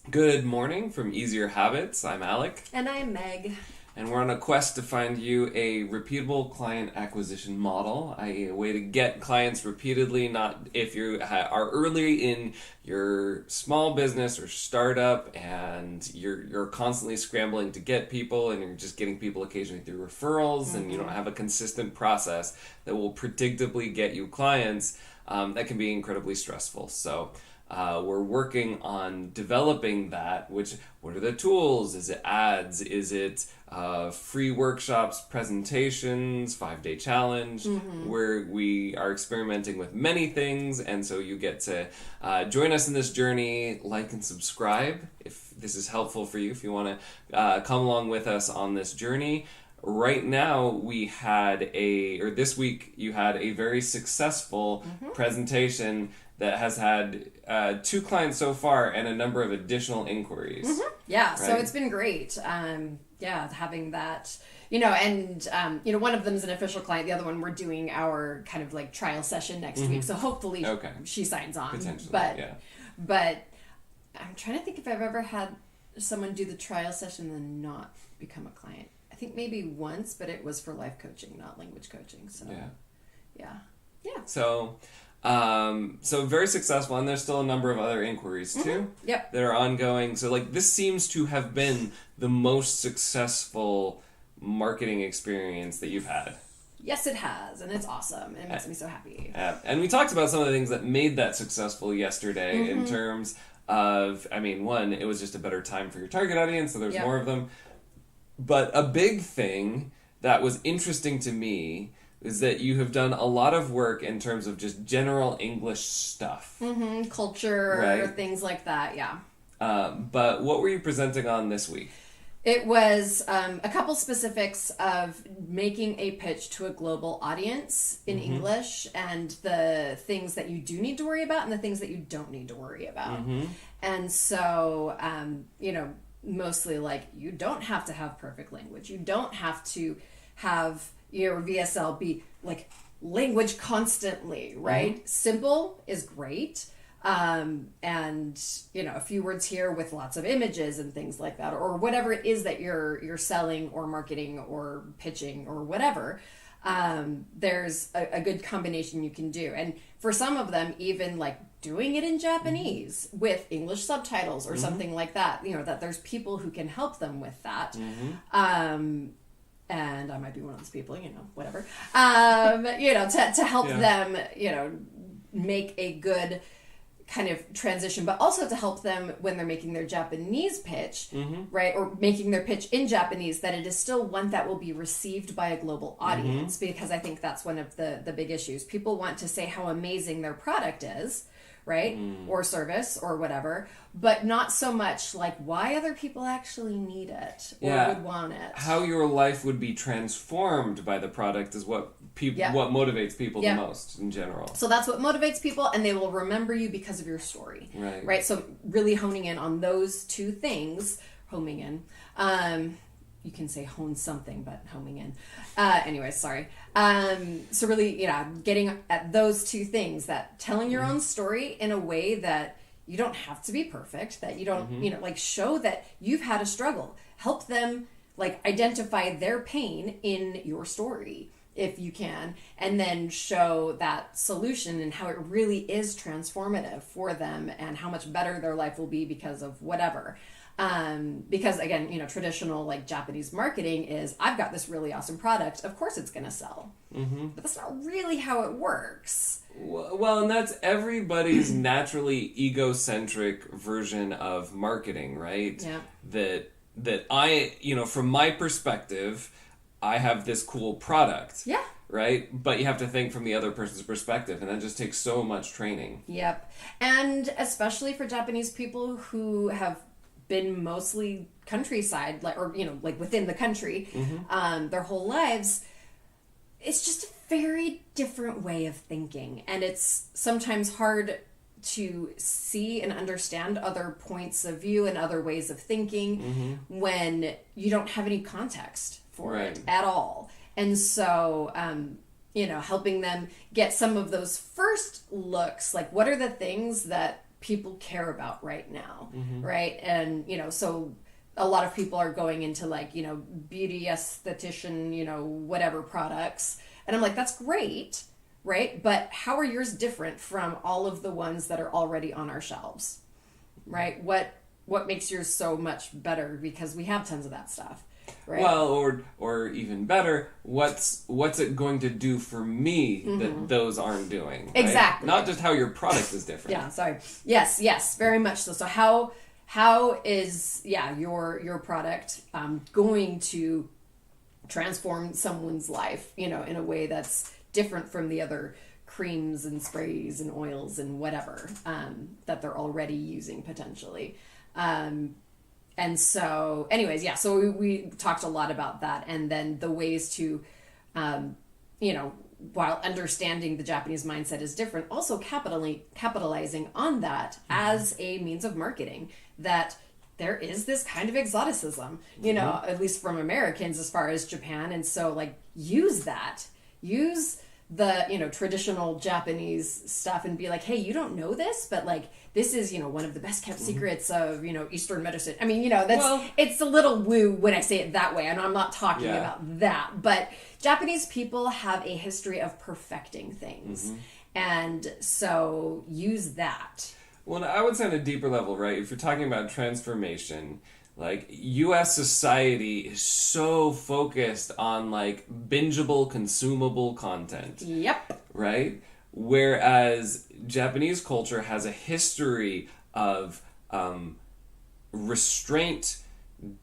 Good morning from Easier Habits. I'm Alec, And I'm Meg. and we're on a quest to find you a repeatable client acquisition model, i.e., a way to get clients repeatedly. Not if you are early in your small business or startup and you're constantly scrambling to get people, and you're just getting people occasionally through referrals, and you don't have a consistent process that will predictably get you clients. That can be incredibly stressful. So. We're working on developing that. What are the tools? Is it ads? Is it free workshops, presentations, 5-day challenge? Where we are experimenting with many things, and so you get to join us in this journey. Like and subscribe if this is helpful for you. If you want to come along with us on this journey. Right now, this week, you had a very successful presentation that has had 2 clients so far and a number of additional inquiries. Yeah, right? so it's been great. Having that, one of them is an official client. The other one, we're doing our kind of like trial session next week. So hopefully she signs on. Potentially, But I'm trying to think if I've ever had someone do the trial session and then not become a client. I think maybe once, but it was for life coaching, not language coaching. So yeah. So very successful, and there's still a number of other inquiries too that are ongoing. So this seems to have been the most successful marketing experience that you've had. Yes, it has, and it's awesome. It makes me so happy. And we talked about some of the things that made that successful yesterday in terms of, one, it was just a better time for your target audience, so there's more of them. But a big thing that was interesting to me is that you have done a lot of work in terms of just general English stuff. Culture, things like that, yeah. But what were you presenting on this week? It was a couple specifics of making a pitch to a global audience in English, and the things that you do need to worry about and the things that you don't need to worry about. And so, mostly you don't have to have perfect language. You don't have to have your VSL be language constantly, right? Simple is great. And a few words here with lots of images and things like that, or whatever it is that you're selling or marketing or pitching or whatever. There's a good combination you can do. And for some of them, even doing it in Japanese with English subtitles or something like that, that there's people who can help them with that. And I might be one of those people, whatever, to help them, make a good kind of transition, but also to help them when they're making their Japanese pitch, right? Or making their pitch in Japanese, that it is still one that will be received by a global audience, because I think that's one of the big issues. People want to say how amazing their product is, right? Or service or whatever, but not so much why other people actually need it or would want it. How your life would be transformed by the product is what what motivates people the most in general. So that's what motivates people, and they will remember you because of your story. Right? So really honing in on those two things, homing in. You can say hone something, but homing in. Anyways, sorry. So really, getting at those two things, that telling your own story in a way that you don't have to be perfect, that you don't, show that you've had a struggle. Help them, identify their pain in your story, if you can, and then show that solution and how it really is transformative for them and how much better their life will be because of whatever. Because again, traditional Japanese marketing is, I've got this really awesome product, of course it's going to sell. But that's not really how it works. Well, and that's everybody's naturally egocentric version of marketing, right? Yeah. That I, from my perspective, I have this cool product. Yeah. Right? But you have to think from the other person's perspective, and that just takes so much training. Yep. And especially for Japanese people who have been mostly countryside, within the country, their whole lives, it's just a very different way of thinking. And it's sometimes hard to see and understand other points of view and other ways of thinking when you don't have any context for it at all. And so, helping them get some of those first looks, what are the things that people care about right now, right? And, so a lot of people are going into like, beauty esthetician, whatever products. And I'm like, that's great, right? But how are yours different from all of the ones that are already on our shelves, right? What makes yours so much better? Because we have tons of that stuff. Right. Well, or even better, what's it going to do for me that those aren't doing? Right? Exactly. Not just how your product is different. Yeah. Sorry. Yes. Very much so. So how is your product going to transform someone's life? In a way that's different from the other creams and sprays and oils and whatever that they're already using potentially. And so, anyways, so we talked a lot about that, and then the ways to, while understanding the Japanese mindset is different, also capitalizing on that as a means of marketing, that there is this kind of exoticism, at least from Americans as far as Japan. And so like use the traditional Japanese stuff and be like, hey, you don't know this, but like this is one of the best kept secrets of Eastern medicine. I mean, it's a little woo when I say it that way, and I'm not talking about that, but Japanese people have a history of perfecting things, and so use that. Well, I would say on a deeper level, right? If you're talking about transformation, like U.S. society is so focused on like bingeable, consumable content. Yep. Right? Whereas Japanese culture has a history of restraint,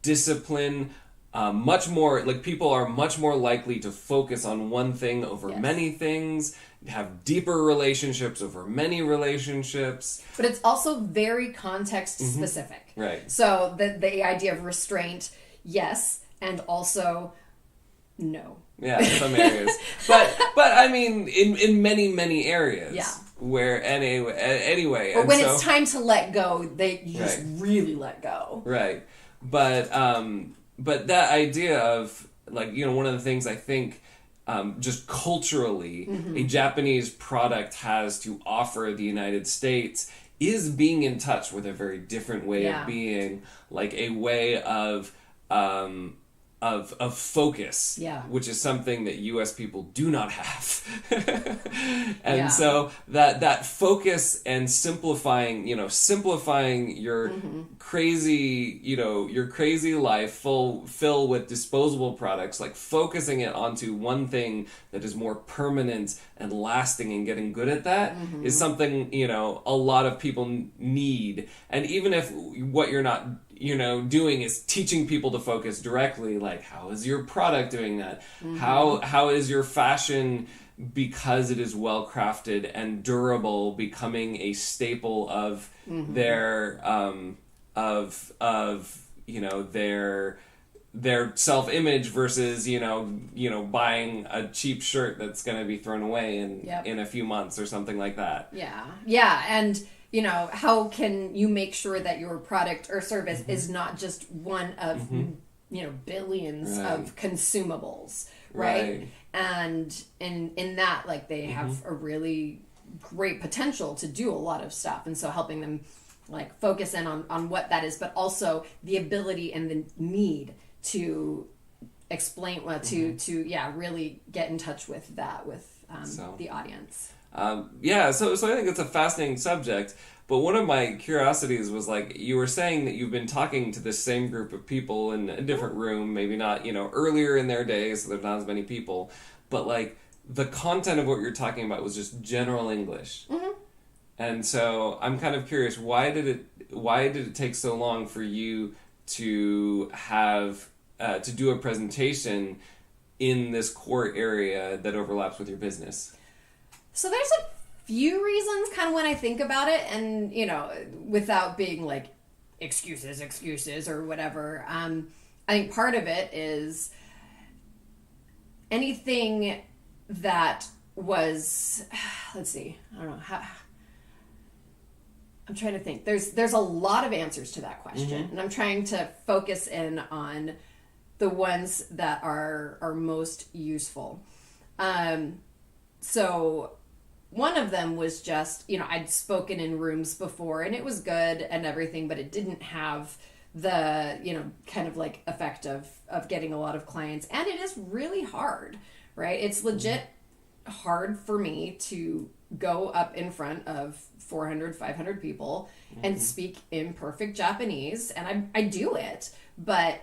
discipline, much more, like people are much more likely to focus on one thing over many things, have deeper relationships over many relationships. But it's also very context specific. Right. So the idea of restraint, yes, and also no. Yeah, in some areas. But I mean, in many areas. Yeah. Where anyway. Or when it's time to let go, you just really let go. Right. But that idea of like, one of the things I think just culturally a Japanese product has to offer the United States is being in touch with a very different way of being, like a way of focus, which is something that U.S. people do not have. And so that focus and simplifying your crazy, your crazy life fill with disposable products, like focusing it onto one thing that is more permanent and lasting and getting good at that is something, a lot of people need. And even if what you're not doing is teaching people to focus directly, like how is your product doing that? How is your fashion, because it is well crafted and durable, becoming a staple of their their self-image versus buying a cheap shirt that's going to be thrown away in a few months or something like that. And how can you make sure that your product or service is not just one of, billions of consumables, right? And in that, like, they have a really great potential to do a lot of stuff. And so helping them, like, focus in on what that is, but also the ability and the need to explain, to really get in touch with that, with the audience. So I think it's a fascinating subject, but one of my curiosities was, like, you were saying that you've been talking to this same group of people in a different room, maybe not, earlier in their days, so there's not as many people, but, like, the content of what you're talking about was just general English. And so I'm kind of curious, why did it take so long for you to have to do a presentation in this core area that overlaps with your business? So there's a few reasons kind of when I think about it, and, without being like excuses or whatever. I think part of it is anything that was, let's see, I don't know how, I'm trying to think. There's a lot of answers to that question, and I'm trying to focus in on the ones that are most useful. So one of them was just, I'd spoken in rooms before and it was good and everything, but it didn't have the, kind of like effect of getting a lot of clients. And it is really hard, right? It's legit hard for me to go up in front of 400, 500 people and speak in perfect Japanese. And I do it, but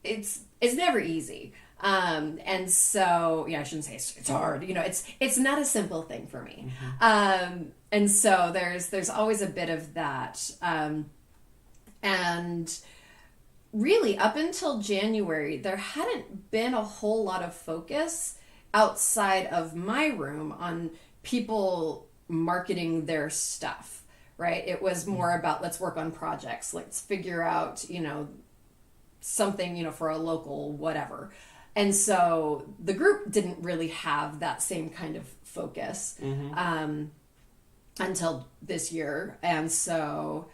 it's never easy. And so, I shouldn't say it's hard, it's not a simple thing for me. And so there's always a bit of that. And really up until January, there hadn't been a whole lot of focus outside of my room on people marketing their stuff, right? It was more about, let's work on projects. Let's figure out, something, for a local whatever. And so the group didn't really have that same kind of focus until this year. And so,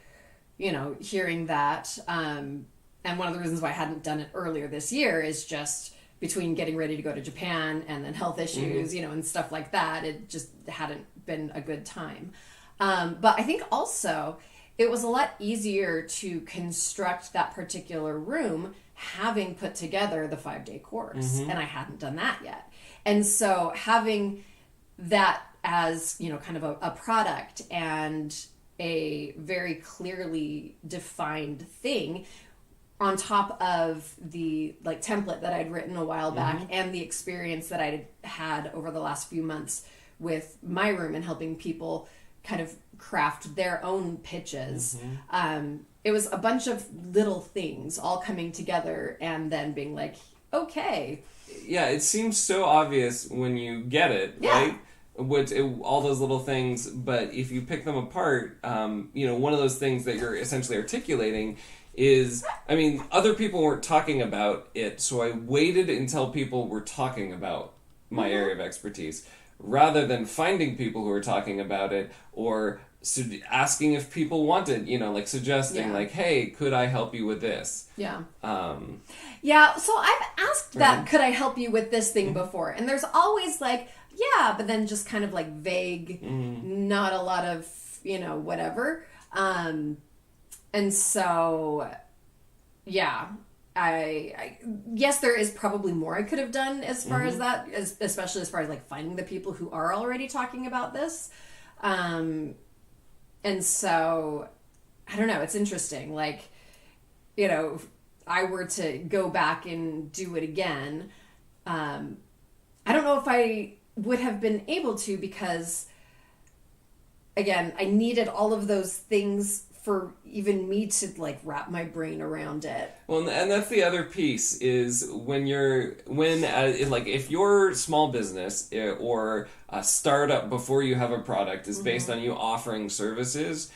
hearing that, and one of the reasons why I hadn't done it earlier this year is just between getting ready to go to Japan and then health issues, and stuff like that, it just hadn't been a good time. But I think also it was a lot easier to construct that particular room having put together the 5-day course, and I hadn't done that yet. And so having that as, kind of a product and a very clearly defined thing on top of the template that I'd written a while back and the experience that I'd had over the last few months with my room and helping people kind of craft their own pitches. It was a bunch of little things all coming together and then being like, okay. Yeah, it seems so obvious when you get it, right? All those little things, but if you pick them apart, one of those things that you're essentially articulating is, other people weren't talking about it, so I waited until people were talking about my area of expertise, rather than finding people who are talking about it, or asking if people wanted, suggesting, hey, could I help you with this? So I've asked that, could I help you with this thing before? And there's always but then just kind of vague, not a lot of, whatever. And so, I yes, there is probably more I could have done as far as that, especially as far as finding the people who are already talking about this. And so, I don't know, it's interesting. If I were to go back and do it again, I don't know if I would have been able to, because, again, I needed all of those things for even me to wrap my brain around it. Well, and that's the other piece is if your small business or a startup before you have a product is based on you offering services,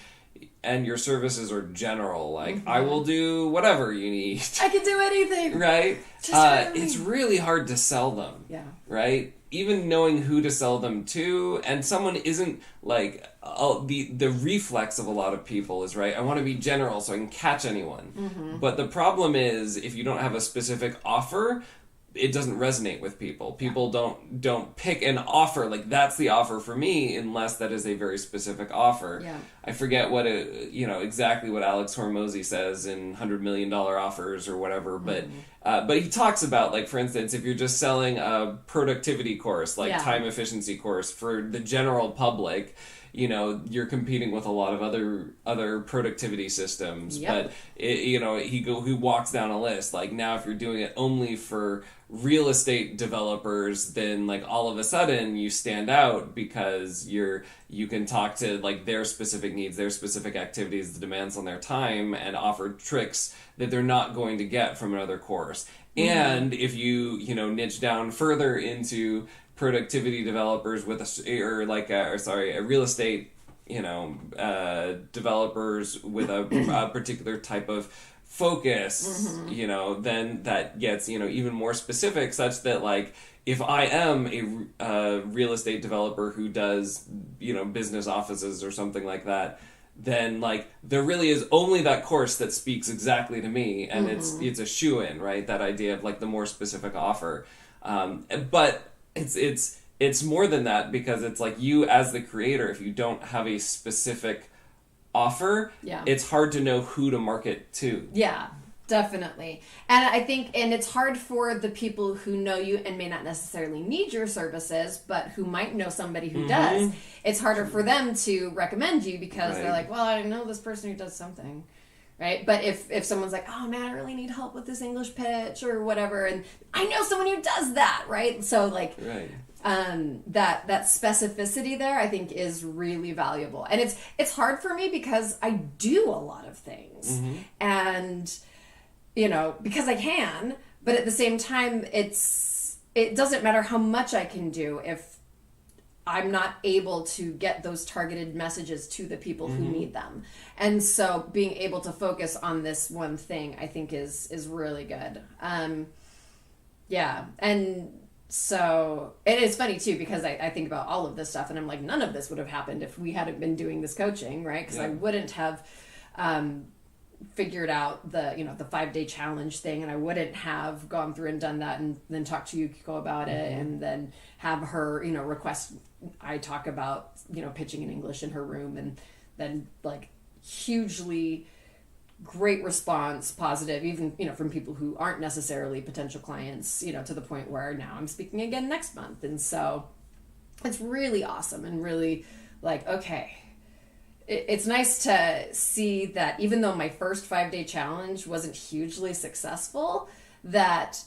and your services are general, I will do whatever you need. I can do anything. Right? It's really hard to sell them. Yeah. Right? Even knowing who to sell them to, and someone isn't the reflex of a lot of people is, right, I want to be general so I can catch anyone. But the problem is, if you don't have a specific offer, it doesn't resonate with people. People don't pick an offer that's the offer for me, unless that is a very specific offer. I forget what exactly what Alex Hormozy says in $100 million offers or whatever, but he talks about, for instance, if you're just selling a productivity course, time efficiency course for the general public, you're competing with a lot of other productivity systems. But he walks down a list. Now, if you're doing it only for real estate developers, then all of a sudden you stand out because you can talk to their specific needs, their specific activities, the demands on their time, and offer tricks that they're not going to get from another course. And if you niche down further into productivity developers with a real estate developers with a particular type of focus, then that gets even more specific, such that if I am a real estate developer who does business offices or something like that, then there really is only that course that speaks exactly to me, and it's a shoo-in, right? That idea of the more specific offer, but it's it's more than that, because it's like you as the creator, if you don't have a specific offer, Yeah. it's hard to know who to market to. Yeah, definitely. And I think, and it's hard for the people who know you and may not necessarily need your services, but who might know somebody who does. It's harder for them to recommend you because they're like, well, I know this person who does something. Right? But if someone's like, oh man, I really need help with this English pitch or whatever, and I know someone who does that, right? So like, that specificity there, I think, is really valuable. And it's hard for me because I do a lot of things, and because I can, but at the same time, it doesn't matter how much I can do if I'm not able to get those targeted messages to the people who need them. And so being able to focus on this one thing, I think is really good. Yeah. And so it is funny too, because I think about all of this stuff and I'm like, none of this would have happened if we hadn't been doing this coaching, right? Because I wouldn't have figured out the 5-day challenge thing, and I wouldn't have gone through and done that and then talked to Yukiko about it, and then have her request I talk about pitching in English in her room, and then like hugely great response, positive, even from people who aren't necessarily potential clients, to the point where now I'm speaking again next month. And so it's really awesome, and really like, okay, it's nice to see that even though my first 5-day challenge wasn't hugely successful, that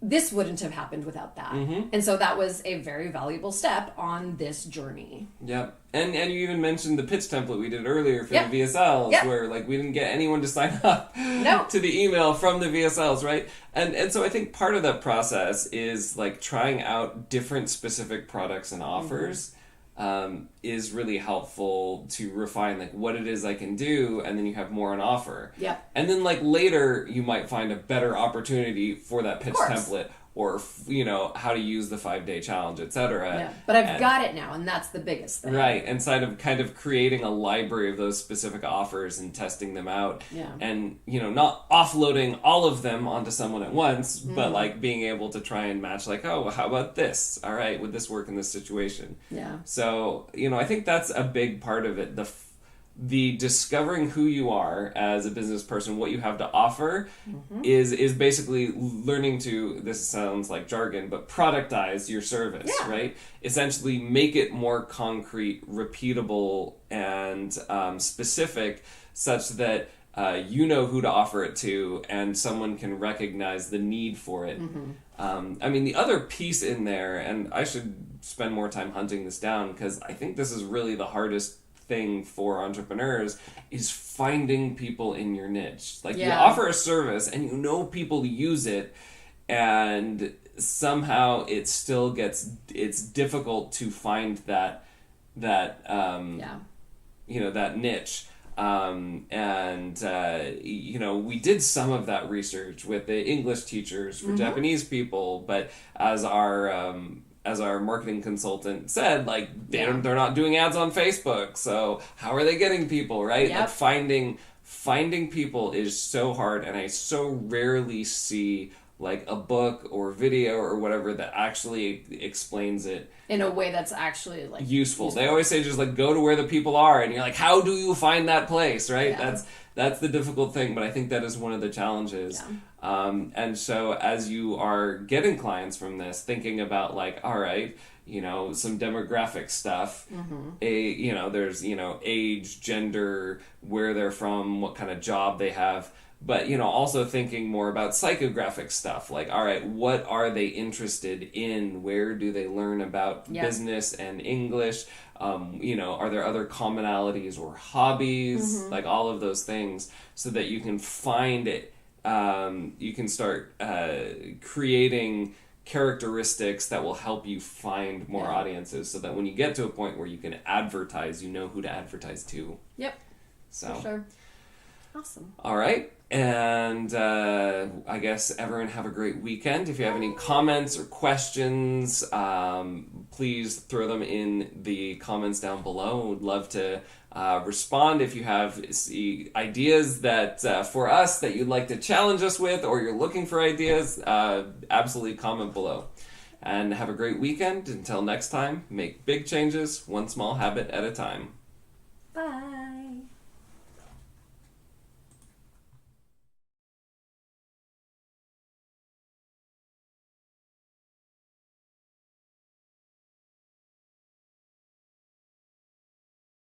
this wouldn't have happened without that. And so that was a very valuable step on this journey. Yep. And you even mentioned the pitch template we did earlier for the VSLs, where like we didn't get anyone to sign up to the email from the VSLs, right? And so I think part of that process is like trying out different specific products and offers. Is really helpful to refine like what it is I can do, and then you have more on offer. Yeah. And then like later you might find a better opportunity for that pitch template, or how to use the 5-day challenge, etc. Yeah. But I've got it now, and that's the biggest thing. Right. Inside of kind of creating a library of those specific offers and testing them out. Yeah. And not offloading all of them onto someone at once, but like being able to try and match like, oh, how about this? All right, would this work in this situation? Yeah. So, I think that's a big part of it. The discovering who you are as a business person, what you have to offer, is basically learning to, this sounds like jargon, but productize your service, right? Essentially make it more concrete, repeatable, and specific, such that you know who to offer it to, and someone can recognize the need for it. I mean, the other piece in there, and I should spend more time hunting this down, because I think this is really the hardest thing for entrepreneurs, is finding people in your niche. Like you offer a service and people use it, and somehow it still it's difficult to find that that niche. We did some of that research with the English teachers for Japanese people, but as our marketing consultant said, like they're not doing ads on Facebook, so how are they getting people, right? Like finding people is so hard, and I so rarely see like a book or video or whatever that actually explains it in a way that's actually like useful. They always say just like go to where the people are, and you're like, how do you find that place, right? That's the difficult thing, but I think that is one of the challenges. And so as you are getting clients from this, thinking about like, all right, some demographic stuff, there's, age, gender, where they're from, what kind of job they have, but, also thinking more about psychographic stuff, like, all right, what are they interested in? Where do they learn about business and English? Are there other commonalities or hobbies? Like all of those things, so that you can find it. You can start creating characteristics that will help you find more audiences, so that when you get to a point where you can advertise, you know who to advertise to. Yep. So. For sure. Awesome. All right. And I guess everyone have a great weekend. If you have any comments or questions, please throw them in the comments down below. Would love to respond. If you have ideas that for us that you'd like to challenge us with, or you're looking for ideas, absolutely comment below. And have a great weekend. Until next time, make big changes, one small habit at a time. Bye.